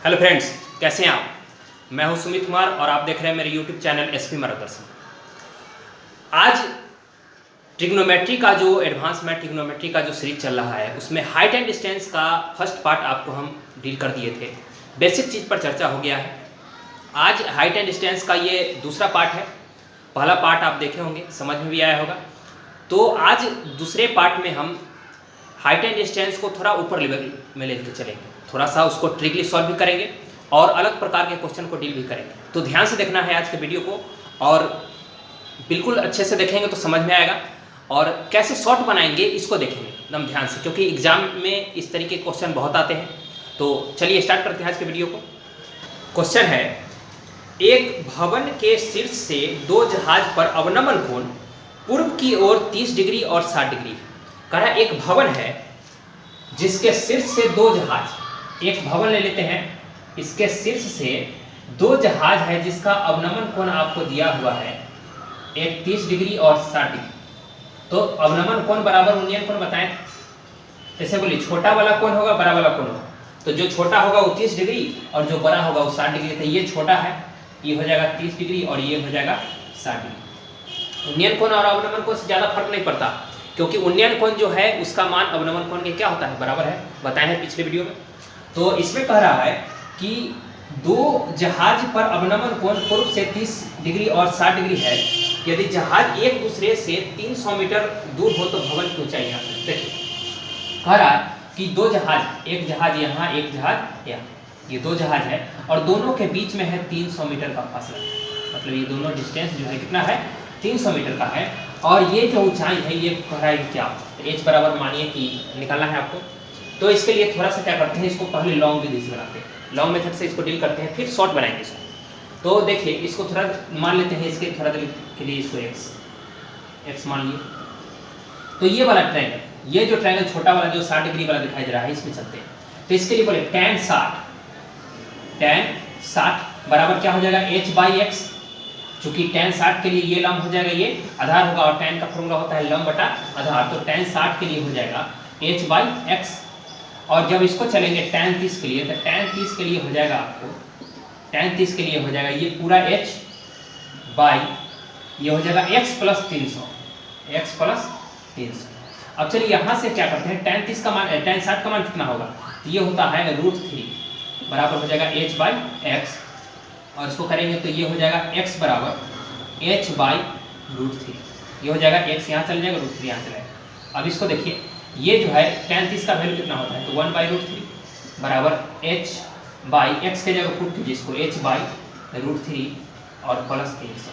Hello friends, कैसे हैं आप। मैं हूं सुमित कुमार और आप देख रहे हैं मेरे यूट्यूब चैनल एसपी मार्गदर्शन। आज ट्रिग्नोमेट्री का जो एडवांस मैथ ट्रिग्नोमेट्री का जो सीरीज चल रहा है उसमें हाइट एंड डिस्टेंस का फर्स्ट पार्ट आपको हम डील कर दिए थे। बेसिक चीज़ पर चर्चा हो गया है। आज हाइट एंड डिस्टेंस का ये दूसरा पार्ट है। पहला पार्ट आप देखे होंगे, समझ में भी आया होगा। तो आज दूसरे पार्ट में हम हाइट एंड डिस्टेंस को थोड़ा ऊपर लेवल में लेकर चलेंगे, थोड़ा सा उसको ट्रिकली सॉल्व भी करेंगे और अलग प्रकार के क्वेश्चन को डील भी करेंगे। तो ध्यान से देखना है आज के वीडियो को और बिल्कुल अच्छे से देखेंगे तो समझ में आएगा। और कैसे शॉर्ट बनाएंगे इसको देखेंगे एकदम ध्यान से, क्योंकि एग्जाम में इस तरीके के क्वेश्चन बहुत आते हैं। तो चलिए स्टार्ट करते हैं आज के वीडियो को। क्वेश्चन है, एक भवन के शीर्ष से दो जहाज पर अवनमन कोण पूर्व की ओर 30 डिग्री और 60 डिग्री है। कह रहा है एक भवन है जिसके शीर्ष से दो जहाज, एक भवन ले लेते हैं, इसके शीर्ष से दो जहाज है जिसका अवनमन कोण आपको दिया हुआ है एक 30 डिग्री और 60 डिग्री। तो अवनमन कोण बराबर उन्नयन कोण बताएं। जैसे बोलिए छोटा वाला कोण होगा, बड़ा वाला कोण होगा। तो जो छोटा होगा वो 30 डिग्री और जो बड़ा होगा वो 60 डिग्री। तो ये छोटा है, ये हो जाएगा 30 डिग्री और ये हो जाएगा 60 डिग्री। उन्नयन कोण और अवनमन कोण से ज़्यादा फर्क नहीं पड़ता, क्योंकि उन्नयन कोण जो है उसका मान अवनमन कोण के क्या होता है, बराबर है, बताए हैं पिछले वीडियो में। तो इसमें कह रहा है कि दो जहाज पर अवनमन कोण पूर्व से 30 डिग्री और 60 डिग्री है। यदि जहाज एक दूसरे से 300 मीटर दूर हो तो भवन की ऊंचाई यहाँ से देखिए। कह रहा है कि दो जहाज, एक जहाज यहाँ, एक जहाज यहाँ, ये दो जहाज है और दोनों के बीच में है 300 मीटर का फासला। मतलब ये दोनों डिस्टेंस जो है कितना है, 300 मीटर का है। और ये जो ऊंचाई है ये कह रहा है क्या, तो एच बराबर मानिए कि निकालना है आपको। तो इसके लिए थोड़ा सा क्या करते हैं, इसको पहले लॉन्ग विधि से बनाते हैं, लॉन्ग मेथड से इसको डील करते हैं, फिर शॉर्ट बनाएंगे इसको। तो देखिए इसको थोड़ा मान लेते हैं, इसके थोड़ा देर के लिए इसको एक्स मान लिए। तो ये वाला ट्रायंगल, ये जो ट्रायंगल छोटा वाला जो 60 डिग्री वाला दिखाई दे रहा है, इसमें चलते हैं। तो इसके लिए बोले tan 60 बराबर क्या हो जाएगा, h/x। चूंकि tan 60 के लिए ये लंब हो जाएगा, ये आधार होगा और tan का फॉर्मूला होता है लंब बटा आधार। तो tan 60 के लिए हो जाएगा h/x। और जब इसको चलेंगे tan 30 के लिए, तो tan 30 के लिए हो जाएगा आपको, tan 30 के लिए हो जाएगा ये पूरा h बाई ये हो जाएगा x प्लस 300। अब चलिए यहाँ से क्या करते हैं, tan 30 का मान, tan 60 का मान कितना होगा, तो ये होता है √3 बराबर हो जाएगा h/x। और इसको करेंगे तो ये हो जाएगा x बराबर h/√3। ये हो जाएगा x यहाँ चल जाएगा, √3 यहाँ चलेगा। अब इसको देखिए, ये जो है tan 30 का वैल्यू कितना होता है, तो 1/√3 बराबर h/x के जगह पुट कीजिए इसको h/√3 और प्लस 300।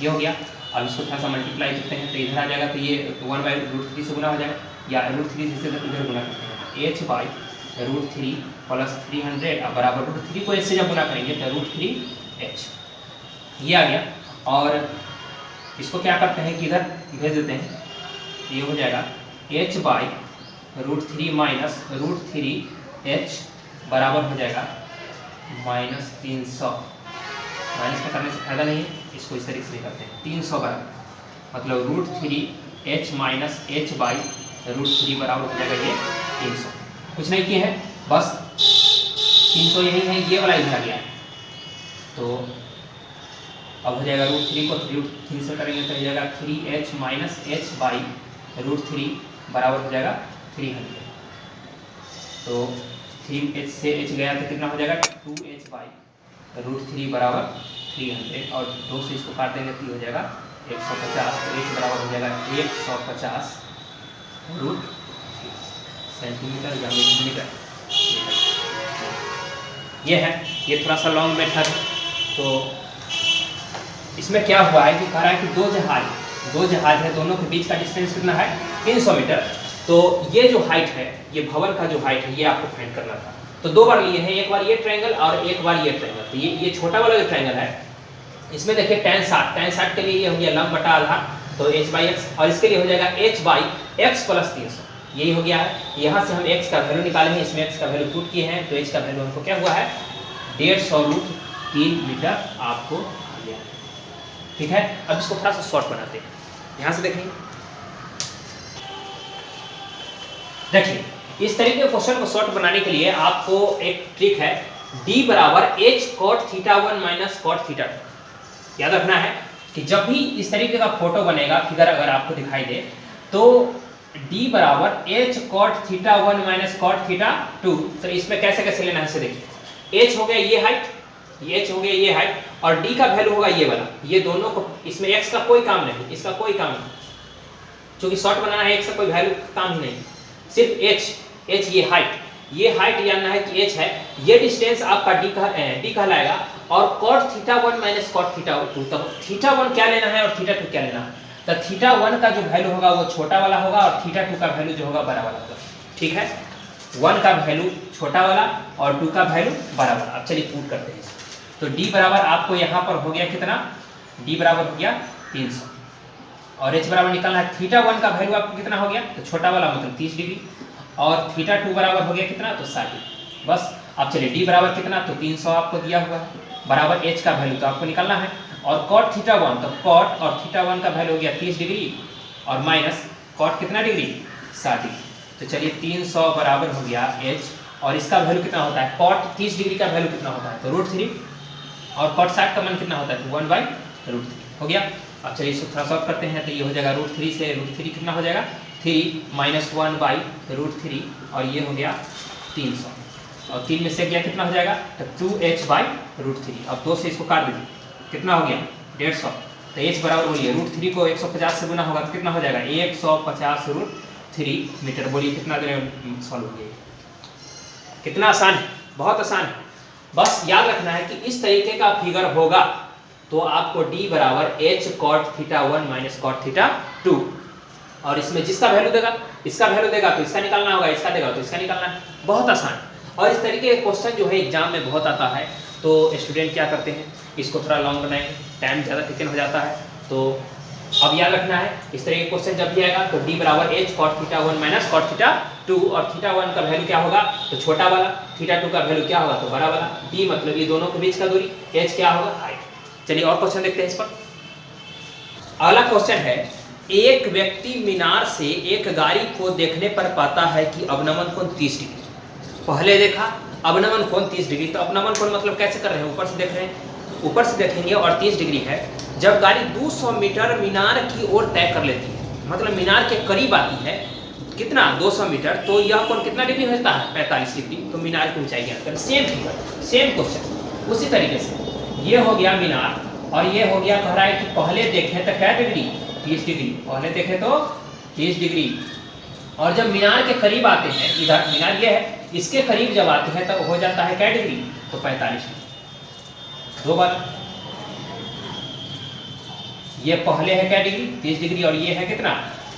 ये हो गया। अब इसको थोड़ा सा मल्टीप्लाई करते हैं तो इधर आ जाएगा, तो ये 1/√3 से गुना हो जाएगा, या √3 से इधर गुना करते हैं, h/√3 प्लस 300 अब बराबर √3 को इससे जब गुना करेंगे तो √3h। ये आ गया। और इसको क्या करते हैं कि इधर भेज देते हैं, ये हो जाएगा h/√3 माइनस √3h बराबर हो जाएगा -300। माइनस में करने से फायदा नहीं है, इसको इस तरीके से करते हैं 300 बराबर, मतलब √3h माइनस h/√3 बराबर हो जाएगा ये 300। कुछ नहीं किए हैं, बस 300 यही है, ये वाला इधर आ गया। तो अब हो जाएगा √3 को √3 से करेंगे तो हो जाएगा 3h माइनस h/√3 बराबर हो जाएगा 300। तो 3h से h गया तो कितना हो जाएगा, 2h/√3 बराबर 300। और 2 से इसको काट देंगे तो हो जाएगा 150। तो h बराबर हो जाएगा 150 √3 सेंटीमीटर या मीटर। ये है, ये थोड़ा सा लॉन्ग मेथड है। तो इसमें क्या हुआ है कि कह रहा है कि दो जहाज है, दोनों के बीच का डिस्टेंस कितना है, 300 मीटर। तो ये जो हाइट है, ये भवन का जो हाइट है, ये आपको फाइंड करना था। तो दो बार लिए हैं, एक बार ये ट्रायंगल और एक बार ये ट्रायंगल। तो ये छोटा वाला जो ट्रायंगल है, इसमें देखिए tan 60 के लिए ये हो गया लंब बटा आधार, तो h/x। और इसके लिए हो जाएगा h/x प्लस 300। यही हो गया है। यहाँ से हम x का वैल्यू निकाले हैं, इसमें x का वैल्यू पुट किए हैं, तो h का वैल्यू हमको क्या हुआ है, 150√3 मीटर आपको आ गया। ठीक है, अब इसको थोड़ा सा शॉर्ट बनाते हैं, यहाँ से देखेंगे। देखिए इस तरीके के क्वेश्चन को शॉर्ट बनाने के लिए आपको एक ट्रिक है डी बराबर H cot theta 1 minus cot theta 2। याद रखना है कि जब भी इस तरीके का फोटो बनेगा, फिगर अगर आपको दिखाई दे, तो डी बराबर H cot theta 1 minus cot theta 2। तो इसमें कैसे कैसे लेना है इसे देखिए। एच हो गया ये हाइट, ये एच हो गया ये हाइट, और डी का वैल्यू होगा ये वाला। ये दोनों को, इसमें एक्स का कोई काम नहीं, इसका कोई काम नहीं, क्योंकि शॉर्ट बनाना है, एक्स का कोई वैल्यू काम ही नहीं, सिर्फ एच ये हाइट जानना है कि एच है, ये डिस्टेंस आपका डी कहलाएगा। और cot theta 1 minus cot theta 2, तो थीटा 1 क्या लेना है और थीटा 2 क्या लेना है। तो थीटा 1 का जो वैल्यू होगा वो छोटा वाला होगा और थीटा 2 का वैल्यू जो होगा बड़ा वाला होगा। ठीक है, 1 का वैल्यू छोटा वाला और 2 का वैल्यू बड़ा वाला। अब चलिए पुट करते हैं। तो डी बराबर आपको यहाँ पर हो गया कितना, डी बराबर हो गया 300, और एच बराबर निकालना है। थीटा 1 का वैल्यू आपको कितना हो गया, तो छोटा वाला मतलब 30 डिग्री, और थीटा 2 बराबर हो गया कितना, तो 60 डिग्री। बस अब चलिए डी बराबर कितना, तो 300 आपको दिया हुआ है, बराबर एच का वैल्यू तो आपको निकालना है, और कॉट थीटा 1, तो कॉट और थीटा 1 का वैल्यू हो गया 30 डिग्री, और माइनस कॉट कितना डिग्री, 60 डिग्री। तो चलिए 300 बराबर हो गया एच, और इसका वैल्यू कितना होता है, कॉट 30 डिग्री का वैल्यू कितना होता है, तो √3, और कॉट 60 का मान कितना होता है, तो 1/√3 हो गया। अब चलिए इसको थोड़ा सॉल्व करते हैं। तो ये हो जाएगा √3 से √3 कितना हो जाएगा, 3 माइनस 1/√3, और ये हो गया 300, और 3 में से गया कितना हो जाएगा, तो 2h/√3। अब 2 से इसको काट दीजिए, कितना हो गया 150। तो h बराबर बोलिए √3 को 150 से गुना होगा तो कितना हो जाएगा 150√3 मीटर। बोलिए कितना देर में सॉल्व हो गया। कितना आसान है, बहुत आसान है। बस याद रखना है कि इस तरीके का फिगर होगा तो आपको d बराबर H cot theta 1 minus cot theta 2, और इसमें जिसका वैल्यू देगा, इसका वैल्यू देगा तो इसका निकालना होगा, इसका देगा तो इसका निकालना है। बहुत आसान है, और इस तरीके के क्वेश्चन जो है एग्जाम में बहुत आता है। तो स्टूडेंट क्या करते हैं, इसको थोड़ा लॉन्ग बनाएंगे, टाइम ज़्यादा टेकन हो जाता है। तो अब याद रखना है, इस तरह के क्वेश्चन जब भी आएगा तो d बराबर H cot theta 1 minus cot theta 2, और थीटा 1 का वैल्यू क्या होगा, तो छोटा वाला, थीटा 2 का वैल्यू क्या होगा, तो बड़ा वाला। d मतलब ये दोनों के बीच का दूरी, h क्या होगा, हाइट। चलिए और क्वेश्चन देखते हैं इस पर। अगला क्वेश्चन है, एक व्यक्ति मीनार से एक गाड़ी को देखने पर पाता है कि अवनमन कोण 30 डिग्री। पहले देखा अवनमन कोण 30 डिग्री, तो अवनमन कोण मतलब कैसे कर रहे हैं, ऊपर से देख रहे हैं, ऊपर से देखेंगे और 30 डिग्री है। जब गाड़ी 200 मीटर मीनार की ओर तय कर लेती है, मतलब मीनार के करीब आती है, कितना 200 मीटर, तो यह कोण कितना डिग्री होता है, 45 डिग्री। तो मीनार की ऊंचाई ज्ञात करें। सेम क्वेश्चन उसी तरीके से, ये हो गया मीनार, और ये हो गया, कह रहा है कि पहले देखें तो क्या डिग्री, 30 डिग्री, पहले देखें तो 30 डिग्री, और जब मीनार के करीब आते हैं, इधर मीनार ये है, इसके करीब जब आते हैं तो हो जाता है क्या डिग्री, तो 45 डिग्री। दो बार, ये पहले है क्या डिग्री, 30 डिग्री, और ये है कितना,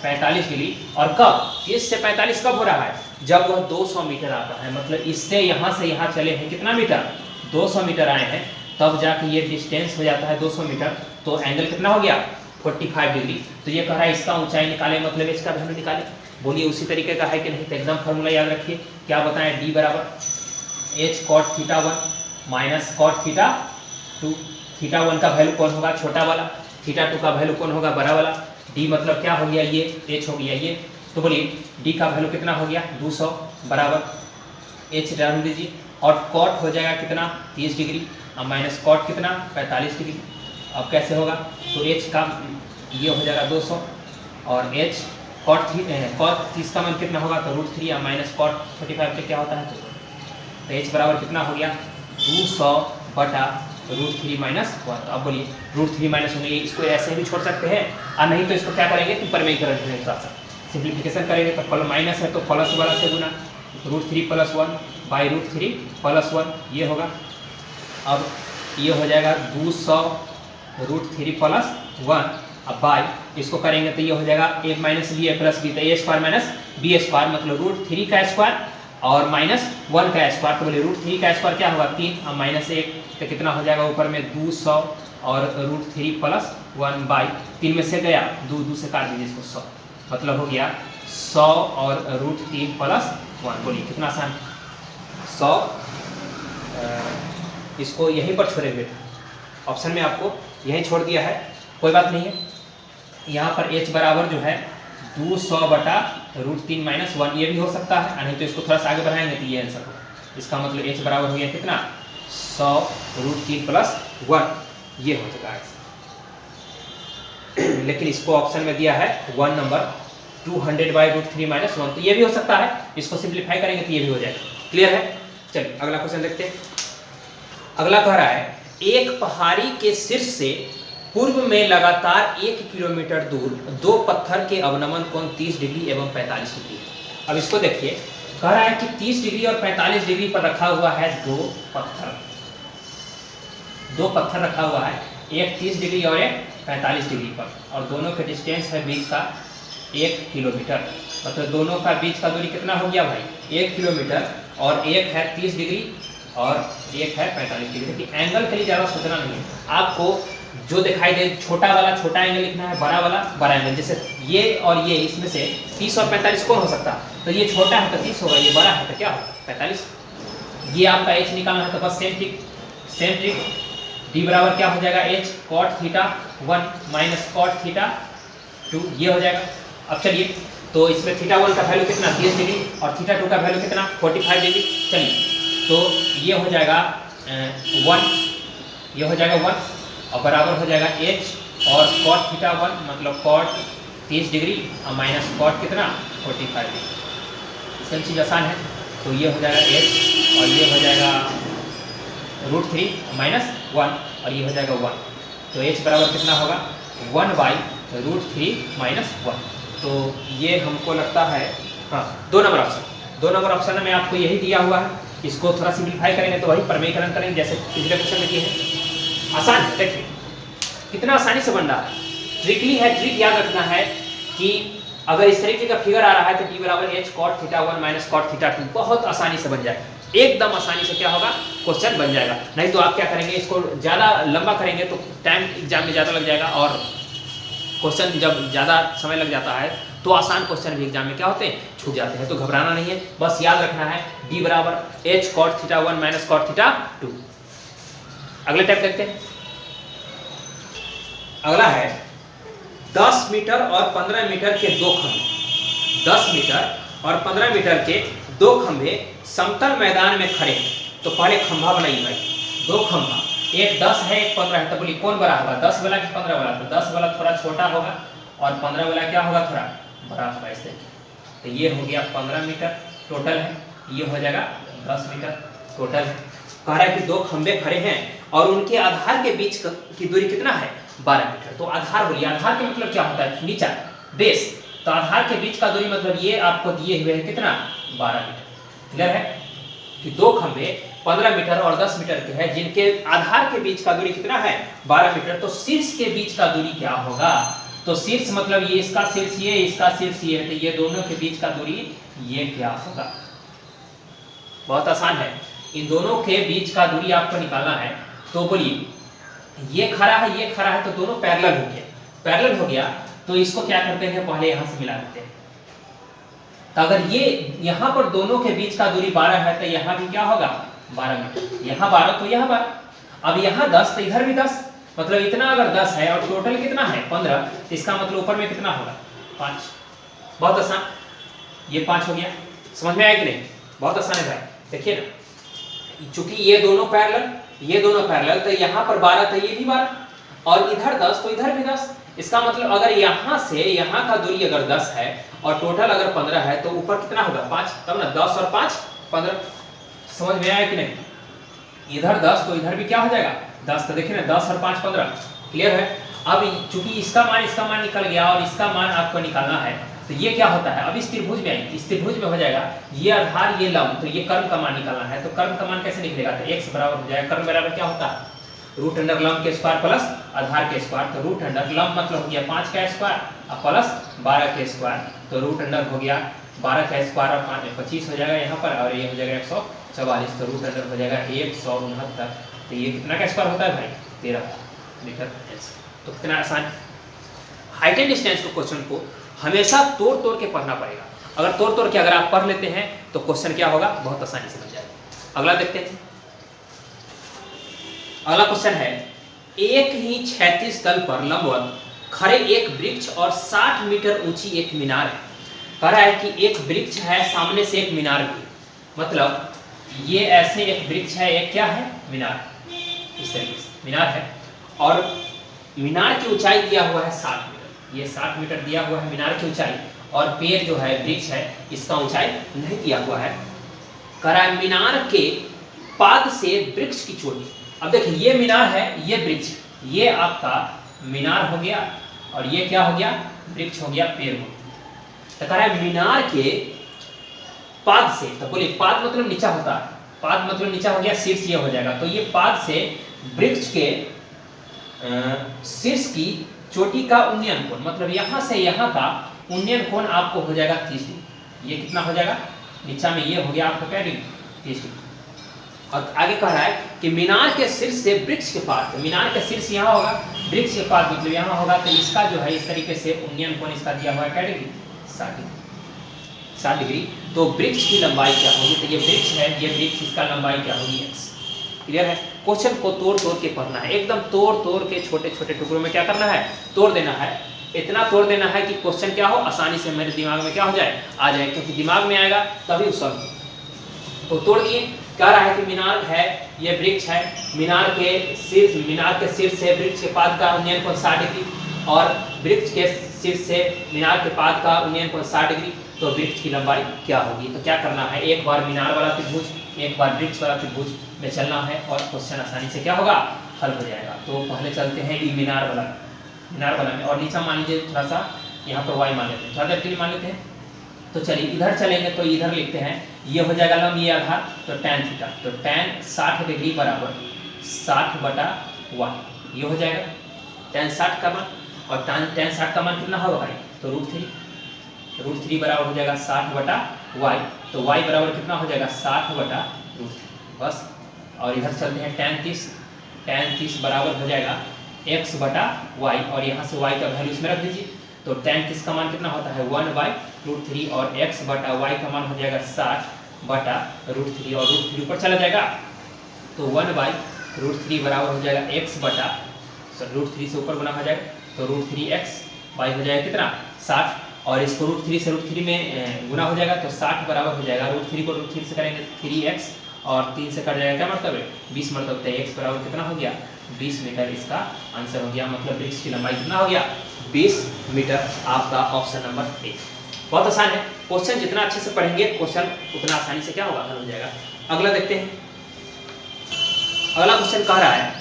45 डिग्री। और कब, 30 से 45 कब हो रहा है, जब वह 200 मीटर आता है, मतलब इससे यहाँ से यहाँ चले हैं कितना मीटर, 200 मीटर आए हैं, तब जाके ये डिस्टेंस हो जाता है 200 मीटर। तो एंगल कितना हो गया, 45 डिग्री। तो ये कह रहा है इसका ऊंचाई निकाले, मतलब इसका वैल्यू निकाले। बोलिए उसी तरीके का है कि नहीं, तो एकदम फार्मूला याद रखिए। क्या बताएं, डी बराबर H cot theta 1 minus cot theta 2। Theta 1 का वैल्यू कौन होगा, छोटा वाला, थीटा 2 का वैल्यू कौन होगा, बड़ा वाला। डी मतलब क्या हो गया, ये एच हो गया ये। तो बोलिए डी का वैल्यू कितना हो गया, 200 बराबर एच डाल दीजिए, और कॉट हो जाएगा कितना, 30 डिग्री, अब माइनस कॉट कितना, 45 डिग्री। अब कैसे होगा, तो एच का ये हो जाएगा 200, और एच कॉट 30 का मान कितना होगा, तो √3, या माइनस कॉट 45 से क्या होता है, तो एच बराबर कितना हो गया, 200 बटा √3 माइनस 1। अब बोलिए √3 माइनस होंगे, इसको ऐसे भी छोड़ सकते हैं, और नहीं तो इसको क्या करेंगे, ऊपर में ही कर देंगे, थोड़ा सा सिंप्लीफिकेशन करेंगे। तो माइनस है तो प्लस वाला से गुना, √3 + 1 बाई √3 + 1 ये होगा। अब ये हो जाएगा 200 √3 + 1, अब बाई इसको करेंगे तो ये हो जाएगा a minus B A plus B, तो a square minus B square, मतलब √3 का स्क्वायर और माइनस 1 का स्क्वायर। तो बोले √3 का स्क्वायर क्या होगा, 3, और माइनस 1, तो कितना हो जाएगा, ऊपर में 200 और √3 + 1 बाई 3 में से गया 2 से काट दीजिए इसको 100, मतलब हो गया 100 और √3 + 1। बोलिए कितना आसान, 100 इसको यहीं पर छोड़े हुए थे, ऑप्शन में आपको यहीं छोड़ दिया है, कोई बात नहीं है। यहाँ पर h बराबर जो है 200 बटा √3 - 1 ये भी हो सकता है, नहीं तो इसको थोड़ा सा आगे बढ़ाएंगे तो ये आंसर होगा। इसका मतलब h बराबर हो गया कितना, 100√3 + 1 ये हो जाएगा। लेकिन इसको ऑप्शन में दिया है 1 नंबर 200/√3 - 1, तो ये भी हो सकता है। इसको सिंप्लीफाई करेंगे तो ये भी हो जाएगा। क्लियर है? चलिए अगला क्वेश्चन देखते हैं। अगला कह रहा है एक पहाड़ी के शीर्ष से पूर्व में लगातार 1 किलोमीटर दूर दो पत्थर के अवनमन कोण 30 डिग्री एवं 45 डिग्री है। अब इसको देखिए, कह रहा है कि 30 डिग्री और 45 डिग्री पर रखा हुआ है दो पत्थर रखा हुआ है, एक 30 डिग्री और एक 45 डिग्री पर, और दोनों के डिस्टेंस है बीच का 1 किलोमीटर। मतलब दोनों का बीच का दूरी कितना हो गया भाई? 1 किलोमीटर, और एक है 30 डिग्री और एक है 45 डिग्री। देखिए एंगल के लिए ज़्यादा सोचना नहीं है, आपको जो दिखाई दे छोटा वाला छोटा एंगल लिखना है, बड़ा वाला बड़ा एंगल। जैसे ये और ये, इसमें से 30 और 45 कौन हो सकता है? तो ये छोटा है तो 30 होगा, ये बड़ा है तो क्या होगा? 45। ये आपका h निकालना है तो बस सेम ट्रिक d बराबर क्या हो जाएगा? h cot θ 1 - cot θ 2 ये हो जाएगा। अब चलिए, तो इसमें θ1 का वैल्यू कितना? 30 डिग्री, और θ2 का वैल्यू कितना? 45 डिग्री। चलिए तो ये हो जाएगा 1, ये हो जाएगा 1, और बराबर हो जाएगा h और cot θ1 मतलब cot 30 डिग्री और माइनस cot कितना? 45 डिग्री। इसका चीज़ आसान है, तो ये हो जाएगा h और ये हो जाएगा √3 - 1 और ये हो जाएगा 1। तो h बराबर कितना होगा? 1/√3 - 1। तो ये हमको लगता है हाँ 2 नंबर ऑप्शन में आपको यही दिया हुआ है। इसको थोड़ा सिंप्लीफाई करेंगे तो वही प्रमेयकरण करेंगे जैसे पिछले क्वेश्चन में किए हैं। आसान है, देखिए कितना आसानी से बन रहा है। ट्रिकली है, ट्रिक याद रखना है कि अगर इस तरीके का फिगर आ रहा है तो d बराबर h cot θ1 - cot θ2 बहुत आसानी से बन जाएगा। एकदम आसानी से क्या होगा? क्वेश्चन बन जाएगा। नहीं तो आप क्या करेंगे, इसको ज़्यादा लंबा करेंगे तो टाइम एग्जाम में ज़्यादा लग जाएगा, और क्वेश्चन जब ज़्यादा समय लग जाता है तो आसान क्वेश्चन भी एग्जाम में क्या होते हैं? छूट जाते हैं। तो घबराना नहीं है, बस याद रखना है d बराबर h cot θ1 - cot θ2। अगले टाइप देखते हैं। अगला है 10 मीटर और 15 मीटर के दो खंभे, 10 मीटर और 15 मीटर के दो खंभे समतल मैदान में खड़े हैं। तो पहले खंभा बनाइए भाई, दो खंभा, एक 10 है एक 15 है। तो बोलिए कौन बड़ा होगा, 10 वाला कि 15 वाला? तो 10 वाला थोड़ा छोटा होगा और 15 वाला क्या होगा? थोड़ा बड़ा होगा। इस तरीके तो ये हो गया 15 मीटर टोटल है, ये हो जाएगा 10 मीटर टोटल है। कह रहा है कि दो खंभे खड़े हैं और उनके आधार के बीच की दूरी कितना है? 12 मीटर। तो आधार बोलिए, आधार के मतलब क्या होता है? नीचा, बेस। तो आधार के बीच का दूरी मतलब ये आपको दिए हुए है कितना? 12 मीटर। क्लियर है कि दो खंभे 15 मीटर और 10 मीटर के हैं, जिनके आधार के बीच का दूरी कितना है? 12 मीटर। तो शीर्ष के बीच का दूरी क्या होगा? तो शीर्ष मतलब ये, इसका शीर्ष ये, इसका शीर्ष ये है, तो ये दोनों के बीच का दूरी ये क्या होगा? बहुत आसान है, इन दोनों के बीच का दूरी आपको निकालना है। तो बोलिए ये खड़ा है, ये खड़ा है, तो दोनों पैरेलल हो गया। पैरेलल हो गया तो इसको क्या करते हैं? पहले यहां से मिला देते हैं। तो अगर ये यहाँ पर दोनों के बीच का दूरी 12 है तो यहाँ भी क्या होगा? 12 मीटर। यहाँ 12 तो यहाँ 12। अब यहाँ 10 तो इधर भी 10, मतलब इतना अगर 10 है और टोटल कितना है? 15, तो इसका मतलब ऊपर में कितना होगा? 5। बहुत आसान, ये 5 हो गया। समझ में आया कि नहीं? बहुत आसान है भाई। देखिए ना, चूंकि ये दोनों पैरेलल, ये दोनों पैरेलल, तो यहाँ पर 12 तो ये भी 12, और इधर 10 तो इधर भी 10। इसका मतलब अगर यहाँ से यहाँ का दूरी अगर 10 है और टोटल अगर 15 है तो ऊपर कितना होगा? 5। तब ना 10 और 5 15। समझ में आया कि नहीं? इधर 10 तो इधर भी क्या हो जाएगा? 10। तो देखिए ना 10 और 5 15। क्लियर है? अब चूंकि इसका मान निकल गया और इसका मान आपको निकालना है, तो ये क्या होता है? अब इस त्रिभुज में आएंगे, इस त्रिभुज में हो जाएगा ये आधार ये लंब, तो ये कर्म का मान निकालना है। तो कर्म का मान कैसे निकलेगा? तो x बराबर हो जाएगा, कर्म बराबर क्या होता है? √अंडर लंब के स्क्वायर प्लस आधार के स्क्वायर। तो √अंडर लंब मतलब हो गया 5 का स्क्वायर और प्लस 12 के स्क्वायर। तो √अंडर हो गया 12 का स्क्वायर और 5 में 25 हो जाएगा यहाँ पर, और ये हो जाएगा 144। तो √अंडर हो जाएगा 169। तो ये कितना का स्क्वायर होता है भाई? 13 मीटर। तो कितना आसान। हाइट एंड डिस्टेंस के क्वेश्चन को हमेशा तोड़ तोड़ के पढ़ना पड़ेगा। अगर तोड़ के अगर आप पढ़ लेते हैं तो क्वेश्चन क्या होगा? बहुत आसानी से बन जाएगा। अगला देखते हैं। अगला क्वेश्चन है, एक ही क्षैतिज तल पर लंबवत खड़े एक वृक्ष और 60 मीटर ऊंची एक मीनार है। कह रहा है कि एक वृक्ष है, सामने से एक मीनार भी, मतलब ये ऐसे एक वृक्ष है, एक क्या है? मीनार, इस तरीके से मीनार है और मीनार की ऊंचाई दिया हुआ है 60 मीटर, ये 60 मीटर दिया हुआ है मीनार की ऊंचाई, और पेड़ जो है वृक्ष है इसका ऊंचाई नहीं दिया हुआ है। कह रहा है मीनार के पाद से वृक्ष की चोटी। अब देखिए ये मीनार है, ये वृक्ष, ये आपका मीनार हो गया और ये क्या हो गया, वृक्ष हो गया, पेड़ हो गया। तो कह रहा है मीनार के पाद से, तो बोलिए पाद मतलब नीचा होता है, पाद मतलब नीचा हो गया, शीर्ष ये हो जाएगा, तो ये पाद से वृक्ष के शीर्ष की चोटी का उन्नयन कोण, मतलब यहाँ से यहाँ का उन्नयन कोण आपको हो जाएगा 30 डिग्री। ये कितना हो जाएगा, नीचा में ये हो गया आपको क्या डिग्री, 30 डिग्री। और आगे कह रहा है कि मीनार के शीर्ष से वृक्ष के पाद, मीनार के शीर्ष यहाँ होगा, वृक्ष के पाद मतलब यहाँ होगा, तो इसका जो है इस तरीके से उन्नयन कोण इसका दिया हुआ है क्या डिग्री, 60 डिग्री, 60 डिग्री। तो वृक्ष की लंबाई क्या होगी, तो ये वृक्ष है, ये वृक्ष, इसका लंबाई क्या होगी, x। क्लियर है। क्वेश्चन को तोड़ तोड़ के पढ़ना है, एकदम तोड़ तोड़ के छोटे छोटे टुकड़ों में क्या करना है, तोड़ देना है। इतना तोड़ देना है कि क्वेश्चन क्या हो, आसानी से मेरे दिमाग में क्या हो जाए, आ जाए, क्योंकि दिमाग में आएगा तभी सॉल्व। तो तोड़ दिए। कह रहा है कि मीनार है, ये वृक्ष है, मीनार के शीर्ष से वृक्ष के पाद का उन्नयन कोण 60 डिग्री, और वृक्ष के शीर्ष से मीनार के पाद का उन्नयन कोण 60 डिग्री। तो वृक्ष की लंबाई क्या होगी, तो क्या करना है, एक बार मीनार वाला त्रिभुज, एक बार वृक्ष वाला त्रिभुज में चलना है और क्वेश्चन आसानी से क्या होगा, हल हो जाएगा। तो पहले चलते हैं मीनार वाला में, और नीचा मान लीजिए थोड़ा सा यहाँ पर y मान लेते हैं, थोड़ा देर के लिए मान लेते हैं। तो चलिए इधर चलेंगे, तो इधर लिखते हैं, ये हो जाएगा लंब, ये आधार, तो tan थीटा, तो tan 60 डिग्री बराबर 60/y, ये हो जाएगा tan 60 का मान, और tan 60 का मान कितना होगा भाई, तो √3 बराबर हो जाएगा 60/y, तो y बराबर कितना हो जाएगा 60/√3 बस। और इधर चलते हैं tan 30 बराबर हो जाएगा x/y, और यहाँ से y का वैल्यू इसमें रख दीजिए, तो tan 30 का मान कितना होता है 1/√3, और x/y का मान हो जाएगा 60/√3, और √3 ऊपर चला जाएगा, तो 1/√3 बराबर हो जाएगा x/√3 से ऊपर गुना हो जाएगा, तो √3x, y हो जाएगा कितना 60, और इसको √3 से √3 में गुना हो जाएगा, तो 60 बराबर हो जाएगा, √3 को √3 से करेंगे 3x, और 3 से कट जाएगा, क्या मतलब है 20 मतलब, x बराबर कितना हो गया 20 मीटर, इसका आंसर हो गया। मतलब वृक्ष की लंबाई कितना हो गया 20 मीटर, आपका ऑप्शन नंबर ए। बहुत आसान है, क्वेश्चन जितना अच्छे से पढ़ेंगे क्वेश्चन उतना आसानी से क्या होगा, हल हो जाएगा। अगला देखते हैं, अगला क्वेश्चन कह रहा है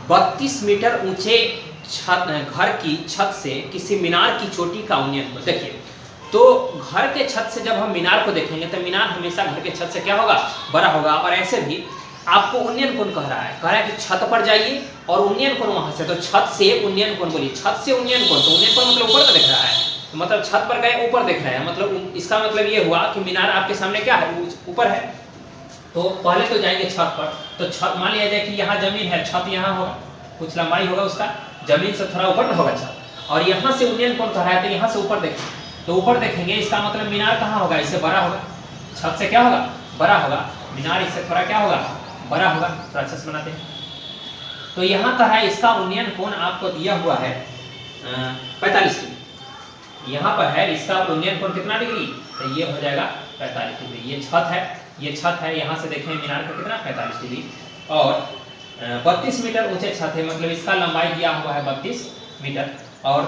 32 मीटर ऊंचे घर की छत से किसी मीनार की चोटी का उन्नयन। देखिए, तो घर के छत से जब हम मीनार को देखेंगे तो मीनार हमेशा घर के छत से क्या होगा, बड़ा होगा, और ऐसे भी आपको उन्नयन कोण कह रहा है कि छत पर जाइए और उन्नयन कोण वहां से, तो छत से उन्नयन कोण बोलिए, छत से उन्नयन कोण, तो उन्नयन कोण मतलब ऊपर का दिख रहा है, तो मतलब छत पर गए ऊपर दिख रहा है, मतलब इसका मतलब ये हुआ कि मीनार आपके सामने क्या है, ऊपर है। तो पहले तो जाएंगे छत पर, तो छत मान लिया जाए कि यहाँ जमीन है, छत यहाँ होगा, कुछ लंबाई होगा उसका, जमीन से थोड़ा ऊपर होगा छत, और यहाँ से उन्नयन कोण कह रहा है, तो यहाँ से ऊपर देखेंगे, तो ऊपर देखेंगे, इसका मतलब मीनार कहाँ होगा, इससे बड़ा होगा, छत से क्या होगा, बड़ा होगा, मीनार इससे थोड़ा क्या होगा, बड़ा होगा। थोड़ा अच्छा से बनाते हैं, तो यहाँ का है इसका उन्नयन कोण आपको दिया हुआ है 45 डिग्री, यहाँ पर है इसका उन्नयन कोण कितना डिग्री, तो ये हो जाएगा 45 डिग्री। ये छत है, यहाँ से देखें मीनार का कितना 45 डिग्री, और 32 मीटर ऊंचे छत है, मतलब इसका लंबाई दिया हुआ है 32 मीटर, और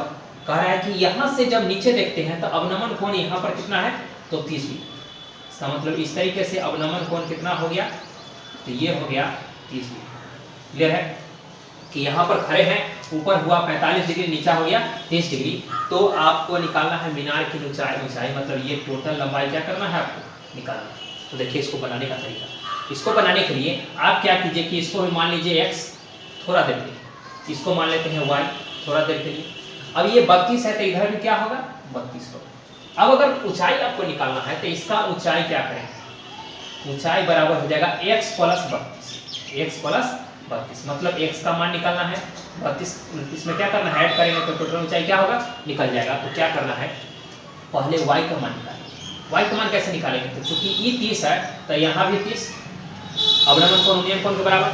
कह रहा है कि यहाँ से जब नीचे देखते हैं तो अवनमन कोण यहाँ पर कितना है, तो 30 डिग्री। इसका मतलब इस तरीके से अवनमन कोण कितना हो गया, तो ये हो गया 30 डिग्री। क्लियर है कि यहाँ पर खड़े हैं, ऊपर हुआ 45 डिग्री, नीचा हो गया 30 डिग्री। तो आपको निकालना है मीनार की ऊंचाई, मतलब ये टोटल लंबाई क्या करना है आपको निकालना है। तो देखिए इसको बनाने का तरीका, इसको बनाने के लिए आप क्या कीजिए कि इसको मान लीजिए x थोड़ा देर के लिए, इसको मान लेते हैं y थोड़ा देर के लिए। अब ये 32 है तो इधर भी क्या होगा 32 होगा। अब अगर ऊंचाई आपको निकालना है तो इसका ऊंचाई क्या करें, ऊंचाई बराबर हो जाएगा x + 32, मतलब x का मान निकालना है 32 में क्या करना है, ऐड करेंगे तो टोटल ऊंचाई क्या होगा, निकल जाएगा। तो क्या करना है, पहले y का मान निकालेंगे। y का मान कैसे निकालेंगे, तो चूंकि ये 30 है तो यहाँ भी 30, अवनमन कोण उन्नयन कोण के बराबर,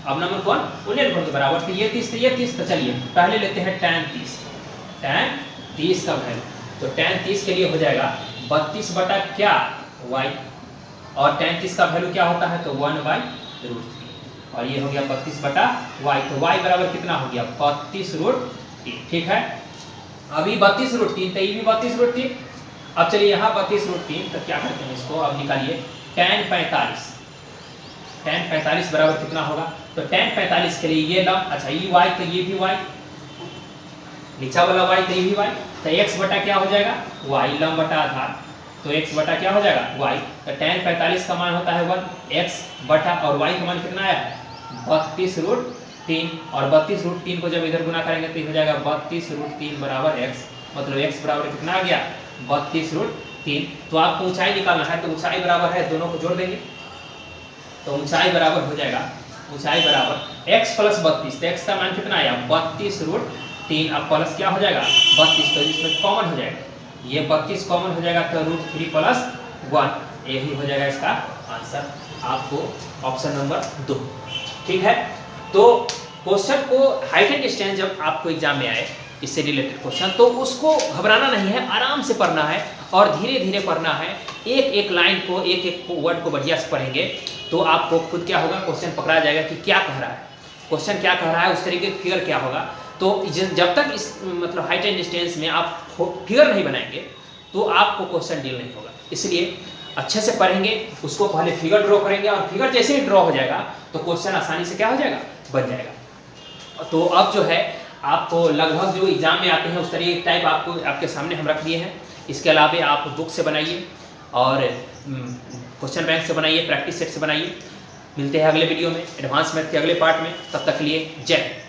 अवनमन कोण उन्नयन कोण के बराबर, तो ये 30 तो ये 30। तो चलिए पहले लेते हैं tan 30 का वैल्यू, तो tan 30 के लिए हो जाएगा 32 बटा क्या y, और tan 30 का वैल्यू क्या होता है, तो 1/√3, और ये हो गया 32/y। तो y बराबर कितना हो गया 32√3। ठीक है, अभी 32√3 तो ये भी 32√3। अब चलिए यहाँ 32√3 तो क्या करते हैं इसको, अब निकालिए tan 45। tan 45 बराबर कितना होगा, तो tan 45 के लिए ये लंब, अच्छा ये y तो ये भी y, नीचा वाला y तो ये भी y, तो x बटा क्या हो जाएगा y, लंब बटा आधार, तो x बटा क्या हो जाएगा y। तो tan 45 का मान होता है 1, x बटा और y का मान कितना आया 32√3, और 32√3 को जब इधर गुना करेंगे तो हो जाएगा 32√3 बराबर x, मतलब x बराबर कितना आ गया 32√3। तो आपको ऊंचाई निकालना है, तो ऊंचाई बराबर है, दोनों को जोड़ देंगे तो ऊंचाई बराबर हो जाएगा, ऊंचाई बराबर x प्लस 32, तो x का मान कितना आया 32√3, अब प्लस क्या हो जाएगा 32, तो इसमें कॉमन हो जाएगा, ये 32 कॉमन हो जाएगा तो √3 + 1, यही हो जाएगा इसका आंसर, आपको ऑप्शन नंबर 2। ठीक है, तो क्वेश्चन को हाइट एंड डिस्टेंस जब आपको एग्जाम में आए इससे रिलेटेड क्वेश्चन, तो उसको घबराना नहीं है, आराम से पढ़ना है और धीरे धीरे पढ़ना है, एक एक लाइन को, एक एक वर्ड को बढ़िया से पढ़ेंगे तो आपको खुद क्या होगा, क्वेश्चन पकड़ा जाएगा कि क्या कह रहा है, क्वेश्चन क्या कह रहा है, उस तरीके का फिगर क्या होगा। तो जब तक इस मतलब हाइट एंड डिस्टेंस में आप फिगर नहीं बनाएंगे तो आपको क्वेश्चन डील नहीं होगा, इसलिए अच्छे से पढ़ेंगे, उसको पहले फिगर ड्रॉ करेंगे और फिगर जैसे ही ड्रॉ हो जाएगा तो क्वेश्चन आसानी से क्या हो जाएगा, बन जाएगा। तो अब जो है आपको लगभग जो एग्जाम में आते हैं उस तरीके टाइप आपको आपके सामने हम रख दिए हैं। इसके अलावा आप बुक से बनाइए और क्वेश्चन बैंक से बनाइए, प्रैक्टिस सेट से बनाइए। मिलते हैं अगले वीडियो में एडवांस मैथ के अगले पार्ट में, तब तक के लिए जय हिंद।